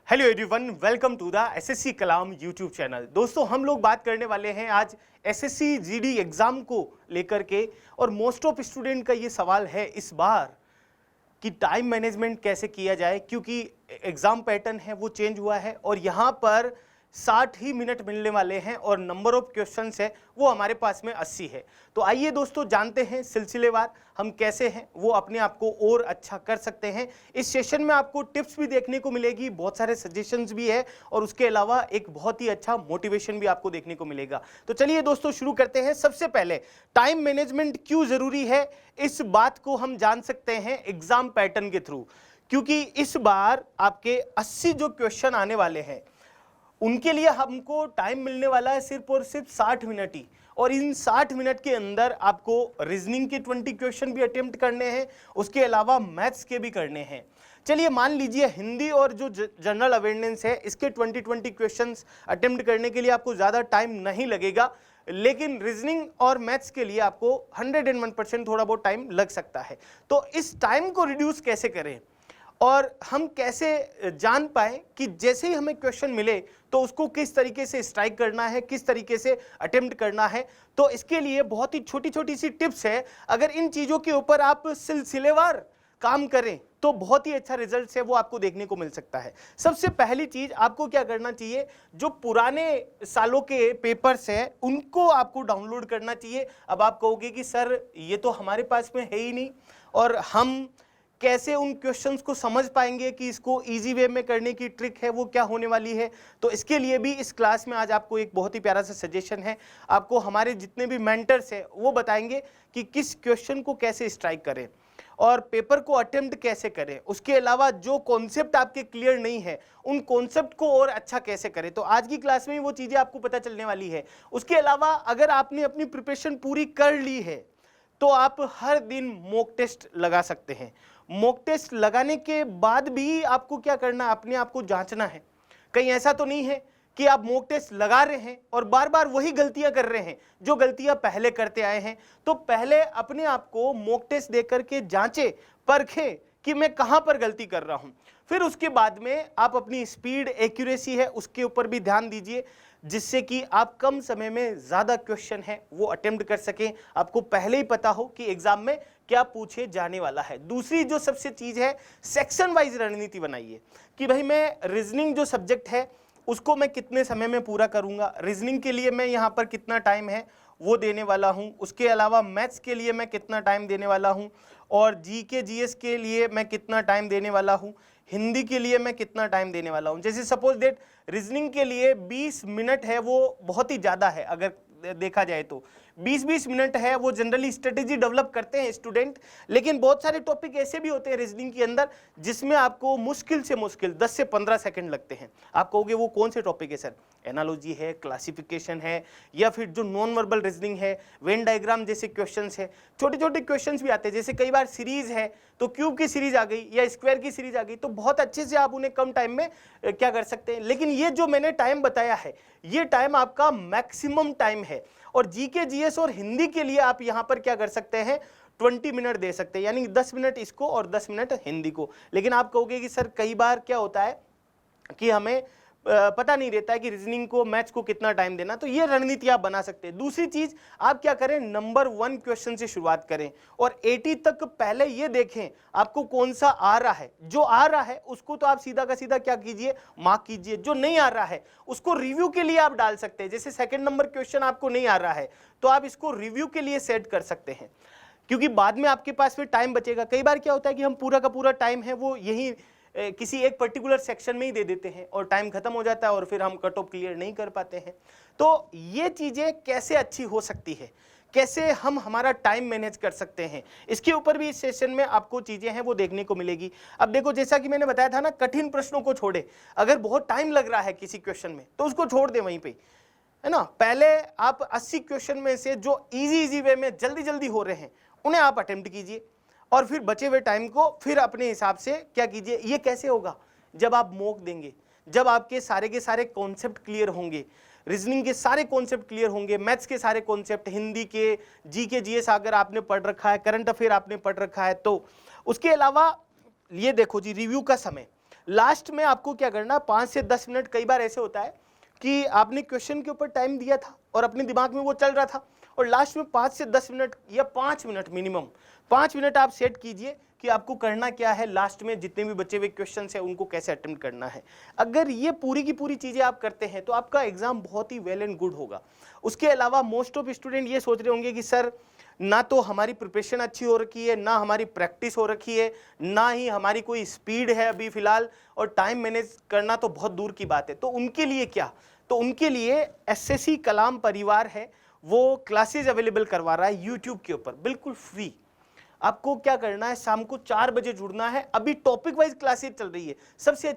Hello everyone, welcome to the SSC Kalam YouTube channel. दोस्तों, हम लोग बात करने वाले हैं आज एसएससी जीडी एग्जाम को लेकर के। और मोस्ट ऑफ स्टूडेंट का ये सवाल है इस बार कि टाइम मैनेजमेंट कैसे किया जाए, क्योंकि एग्जाम पैटर्न है वो चेंज हुआ है और यहाँ पर 60 ही मिनट मिलने वाले हैं और नंबर ऑफ क्वेश्चंस है वो हमारे पास में 80 है। तो आइए दोस्तों जानते हैं सिलसिलेवार हम कैसे हैं वो अपने आप को और अच्छा कर सकते हैं। इस सेशन में आपको टिप्स भी देखने को मिलेगी, बहुत सारे सजेशंस भी है और उसके अलावा एक बहुत ही अच्छा मोटिवेशन भी आपको देखने को मिलेगा। तो चलिए दोस्तों शुरू करते हैं। सबसे पहले टाइम मैनेजमेंट क्यों जरूरी है, इस बात को हम जान सकते हैं एग्जाम पैटर्न के थ्रू, क्योंकि इस बार आपके 80 जो क्वेश्चन आने वाले हैं उनके लिए हमको टाइम मिलने वाला है सिर्फ और सिर्फ 60 मिनट ही। और इन 60 मिनट के अंदर आपको रीजनिंग के 20 क्वेश्चन भी अटेम्प्ट करने हैं, उसके अलावा मैथ्स के भी करने हैं। चलिए मान लीजिए हिंदी और जो जनरल अवेयरनेस है इसके 20 क्वेश्चंस अटेम्प्ट करने के लिए आपको ज़्यादा टाइम नहीं लगेगा, लेकिन रीजनिंग और मैथ्स के लिए आपको 101% थोड़ा बहुत टाइम लग सकता है। तो इस टाइम को रिड्यूस कैसे करें और हम कैसे जान पाएं कि जैसे ही हमें क्वेश्चन मिले तो उसको किस तरीके से स्ट्राइक करना है, किस तरीके से अटेम्प्ट करना है। तो इसके लिए बहुत ही छोटी छोटी सी टिप्स है। अगर इन चीज़ों के ऊपर आप सिलसिलेवार काम करें तो बहुत ही अच्छा रिजल्ट है वो आपको देखने को मिल सकता है। सबसे पहली चीज आपको क्या करना चाहिए, जो पुराने सालों के पेपर्स हैं उनको आपको डाउनलोड करना चाहिए। अब आप कहोगे कि सर ये तो हमारे पास में है ही नहीं और हम कैसे उन क्वेश्चंस को समझ पाएंगे कि इसको इजी वे में करने की ट्रिक है वो क्या होने वाली है। तो इसके लिए भी इस क्लास में आज आपको एक बहुत ही प्यारा सा सजेशन है। आपको हमारे जितने भी मेंटर्स हैं वो बताएंगे कि किस क्वेश्चन को कैसे स्ट्राइक करें और पेपर को अटेम्प्ट कैसे करें। उसके अलावा जो कॉन्सेप्ट आपके क्लियर नहीं है उन कॉन्सेप्ट को और अच्छा कैसे करें। तो आज की क्लास में ही वो चीज़ें आपको पता चलने वाली है। उसके अलावा अगर आपने अपनी प्रिपरेशन पूरी कर ली है तो आप हर दिन मॉक टेस्ट लगा सकते हैं। मॉक टेस्ट लगाने के बाद भी आपको क्या करना है, अपने आप को जांचना है। कहीं ऐसा तो नहीं है कि आप मॉक टेस्ट लगा रहे हैं और बार बार वही गलतियां कर रहे हैं जो गलतियां पहले करते आए हैं। तो पहले अपने आप को मॉक टेस्ट दे करके जांचें, परखें कि मैं कहां पर गलती कर रहा हूं। फिर उसके बाद में आप अपनी स्पीड, एक्यूरेसी है उसके ऊपर भी ध्यान दीजिए, जिससे कि आप कम समय में ज़्यादा क्वेश्चन है वो अटेम्प्ट कर सकें। आपको पहले ही पता हो कि एग्जाम में क्या पूछे जाने वाला है। दूसरी जो सबसे चीज़ है, सेक्शन वाइज रणनीति बनाइए कि भाई मैं रीजनिंग जो सब्जेक्ट है उसको मैं कितने समय में पूरा करूंगा। रीजनिंग के लिए मैं यहाँ पर कितना टाइम है वो देने वाला हूँ। उसके अलावा मैथ्स के लिए मैं कितना टाइम देने वाला हूँ और जीके जीएस के लिए मैं कितना टाइम देने वाला हूँ। हिंदी के लिए मैं कितना टाइम देने वाला हूँ। जैसे सपोज दैट रीजनिंग के लिए 20 मिनट है वो बहुत ही ज़्यादा है। अगर देखा जाए तो 20-20 मिनट है वो जनरली स्ट्रेटेजी डेवलप करते हैं स्टूडेंट। लेकिन बहुत सारे टॉपिक ऐसे भी होते हैं रीजनिंग के अंदर जिसमें आपको मुश्किल से मुश्किल 10 से 15 सेकंड लगते हैं। आप कहोगे वो कौन से टॉपिक है सर? एनालॉजी है, क्लासिफिकेशन है, या फिर जो नॉन वर्बल रीजनिंग है, वेन डायग्राम जैसे क्वेश्चंस है। छोटे छोटे क्वेश्चंस भी आते हैं, जैसे कई बार सीरीज है तो क्यूब की सीरीज आ गई या स्क्वायर की सीरीज आ गई, तो बहुत अच्छे से आप उन्हें कम टाइम में क्या कर सकते हैं। लेकिन ये जो मैंने टाइम बताया है ये टाइम आपका मैक्सिमम टाइम है। और जीके जीएस और हिंदी के लिए आप यहां पर क्या कर सकते हैं, 20 मिनट दे सकते हैं, यानी 10 मिनट इसको और 10 मिनट हिंदी को। लेकिन आप कहोगे कि सर कई बार क्या होता है कि हमें पता नहीं रहता है कि रीजनिंग को, मैथ्स को कितना टाइम देना। तो ये रणनीति आप बना सकते हैं। दूसरी चीज आप क्या करें, नंबर 1 क्वेश्चन से शुरुआत करें और 80 तक पहले ये देखें आपको कौन सा आ रहा है। जो आ रहा है उसको तो आप सीधा का सीधा क्या कीजिए, मार्क कीजिए। जो नहीं आ रहा है उसको रिव्यू के लिए आप डाल सकते हैं। जैसे सेकंड नंबर क्वेश्चन आपको नहीं आ रहा है तो आप इसको रिव्यू के लिए सेट कर सकते हैं, क्योंकि बाद में आपके पास में टाइम बचेगा। कई बार क्या होता है कि हम पूरा का पूरा टाइम है वो यही किसी एक पर्टिकुलर सेक्शन में ही दे देते हैं और टाइम खत्म हो जाता है और फिर हम कट ऑफ क्लियर नहीं कर पाते हैं। तो ये चीजें कैसे अच्छी हो सकती है, कैसे हम हमारा टाइम मैनेज कर सकते हैं, इसके ऊपर भी इस सेशन में आपको चीजें हैं वो देखने को मिलेगी। अब देखो, जैसा कि मैंने बताया था ना, कठिन प्रश्नों को छोड़े। अगर बहुत टाइम लग रहा है किसी क्वेश्चन में तो उसको छोड़ दे वहीं पे, है ना। पहले आप 80 क्वेश्चन में से जो इजी वे में जल्दी जल्दी हो रहे हैं उन्हें आप अटेम्प्ट कीजिए और फिर बचे हुए टाइम को फिर अपने हिसाब से क्या कीजिए। ये कैसे होगा, जब आप मॉक देंगे, जब आपके सारे के सारे कॉन्सेप्ट क्लियर होंगे, रीजनिंग के सारे कॉन्सेप्ट क्लियर होंगे, मैथ्स के सारे कॉन्सेप्ट, हिंदी के, जीके जीएस अगर आपने पढ़ रखा है, करंट अफेयर आपने पढ़ रखा है। तो उसके अलावा ये देखो जी, रिव्यू का समय। लास्ट में आपको क्या करना, 5 से 10 मिनट, कई बार ऐसे होता है कि आपने क्वेश्चन के ऊपर टाइम दिया था और अपने दिमाग में वो चल रहा था, और लास्ट में 5 से 10 मिनट या 5 मिनट, मिनिमम 5 मिनट आप सेट कीजिए कि आपको करना क्या है, लास्ट में जितने भी बचे हुए क्वेश्चंस हैं उनको कैसे अटेम्प्ट करना है। अगर ये पूरी की पूरी चीज़ें आप करते हैं तो आपका एग्जाम बहुत ही वेल एंड गुड होगा। उसके अलावा मोस्ट ऑफ स्टूडेंट ये सोच रहे होंगे कि सर ना तो हमारी प्रिपरेशन अच्छी हो रखी है, ना हमारी प्रैक्टिस हो रखी है, ना ही हमारी कोई स्पीड है अभी फिलहाल, और टाइम मैनेज करना तो बहुत दूर की बात है। तो उनके लिए क्या, तो उनके लिए एसएससी कलाम परिवार है, वो क्लासेज अवेलेबल करवा रहा है यूट्यूब के ऊपर बिल्कुल फ्री। आपको क्या करना है, शाम को 4 बजे जुड़ना है। अभी टॉपिक वाइज क्लासेज चल रही है। सबसे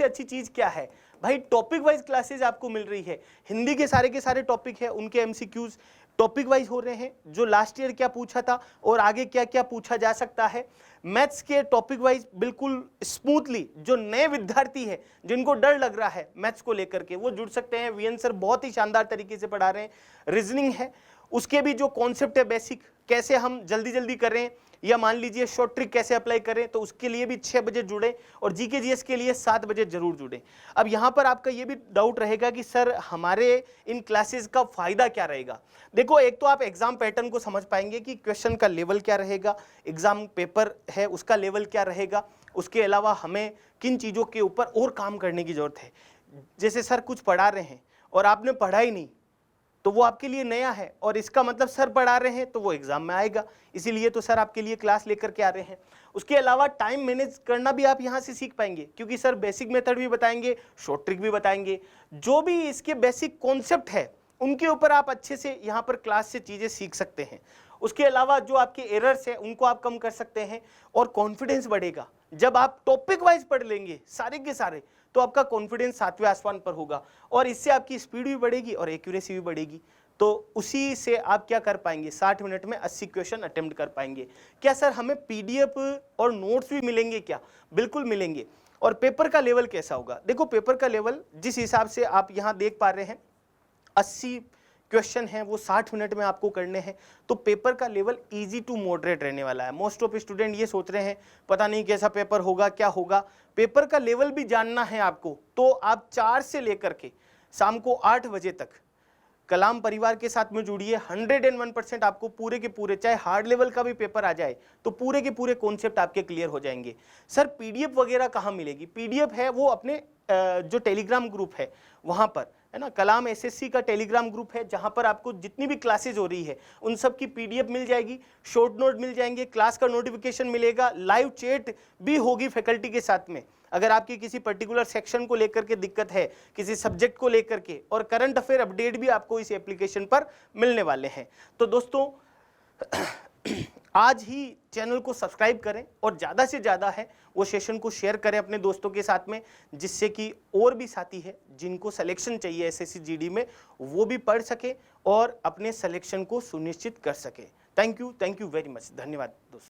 अच्छी चीज क्या है भाई, टॉपिक वाइज क्लासेज आपको मिल रही है। हिंदी के सारे टॉपिक है, उनके एमसीक्यूज टॉपिक वाइज हो रहे हैं, जो लास्ट ईयर क्या पूछा था और आगे क्या क्या पूछा जा सकता है। मैथ्स के टॉपिक वाइज बिल्कुल स्मूथली, जो नए विद्यार्थी है जिनको डर लग रहा है मैथ्स को लेकर के, वो जुड़ सकते हैं। वीएन सर बहुत ही शानदार तरीके से पढ़ा रहे हैं। रीजनिंग है, उसके भी जो कॉन्सेप्ट है बेसिक, कैसे हम जल्दी जल्दी करें, या मान लीजिए शॉर्ट ट्रिक कैसे अप्लाई करें, तो उसके लिए भी 6 बजे जुड़े, और जीके जीएस के लिए 7 बजे जरूर जुड़े। अब यहाँ पर आपका ये भी डाउट रहेगा कि सर हमारे इन क्लासेस का फायदा क्या रहेगा। देखो, एक तो आप एग्जाम पैटर्न को समझ पाएंगे कि क्वेश्चन का लेवल क्या रहेगा, एग्जाम पेपर है उसका लेवल क्या रहेगा, उसके अलावा हमें किन चीज़ों के ऊपर और काम करने की जरूरत है। जैसे सर कुछ पढ़ा रहे हैं और आपने पढ़ा ही नहीं, तो वो आपके लिए नया है, और इसका मतलब सर पढ़ा रहे हैं तो वो एग्जाम में आएगा, इसीलिए तो सर आपके लिए क्लास लेकर के आ रहे हैं। उसके अलावा टाइम मैनेज करना भी आप यहाँ से सीख पाएंगे, क्योंकि सर बेसिक मेथड भी बताएंगे, शॉर्ट ट्रिक भी बताएंगे, जो भी इसके बेसिक कॉन्सेप्ट है उनके ऊपर आप अच्छे से यहाँ पर क्लास से चीज़ें सीख सकते हैं। उसके अलावा जो आपके एरर्स है उनको आप कम कर सकते हैं, और कॉन्फिडेंस बढ़ेगा। जब आप टॉपिक वाइज पढ़ लेंगे सारे के सारे, तो आपका कॉन्फिडेंस 7वें आसमान पर होगा, और इससे आपकी स्पीड भी बढ़ेगी और एक्यूरेसी भी बढ़ेगी। तो उसी से आप क्या कर पाएंगे, 60 मिनट में 80 क्वेश्चन अटेम्प्ट कर पाएंगे। क्या सर हमें पीडीएफ और नोट्स भी मिलेंगे क्या? बिल्कुल मिलेंगे। और पेपर का लेवल कैसा होगा? देखो, पेपर का लेवल जिस हिसाब से आप यहाँ देख पा रहे हैं, 80 क्वेश्चन है वो 60 मिनट में आपको करने हैं, तो पेपर का लेवल इजी टू मॉडरेट रहने वाला है। मोस्ट ऑफ स्टूडेंट ये सोच रहे हैं पता नहीं कैसा पेपर होगा, क्या होगा। पेपर का लेवल भी जानना है आपको, तो आप 4 से लेकर के शाम को 8 बजे तक कलाम परिवार के साथ में जुड़िए। 101% आपको पूरे के पूरे, चाहे हार्ड लेवल का भी पेपर आ जाए, तो पूरे के पूरे कॉन्सेप्ट आपके क्लियर हो जाएंगे। सर पीडीएफ वगैरह कहाँ मिलेगी? पीडीएफ है वो अपने जो टेलीग्राम ग्रुप है वहाँ पर, है ना, कलाम एसएससी का टेलीग्राम ग्रुप है, जहां पर आपको जितनी भी क्लासेज हो रही है उन सब की पीडीएफ मिल जाएगी, शॉर्ट नोट मिल जाएंगे, क्लास का नोटिफिकेशन मिलेगा, लाइव चैट भी होगी फैकल्टी के साथ में। अगर आपकी किसी पर्टिकुलर सेक्शन को लेकर के दिक्कत है, किसी सब्जेक्ट को लेकर के, और करंट अफेयर अपडेट भी आपको इस एप्लीकेशन पर मिलने वाले हैं। तो दोस्तों आज ही चैनल को सब्सक्राइब करें, और ज़्यादा से ज़्यादा है वो सेशन को शेयर करें अपने दोस्तों के साथ में, जिससे कि और भी साथी है जिनको सिलेक्शन चाहिए एसएससी जीडी में, वो भी पढ़ सके और अपने सिलेक्शन को सुनिश्चित कर सके। Thank you very much. धन्यवाद दोस्तों।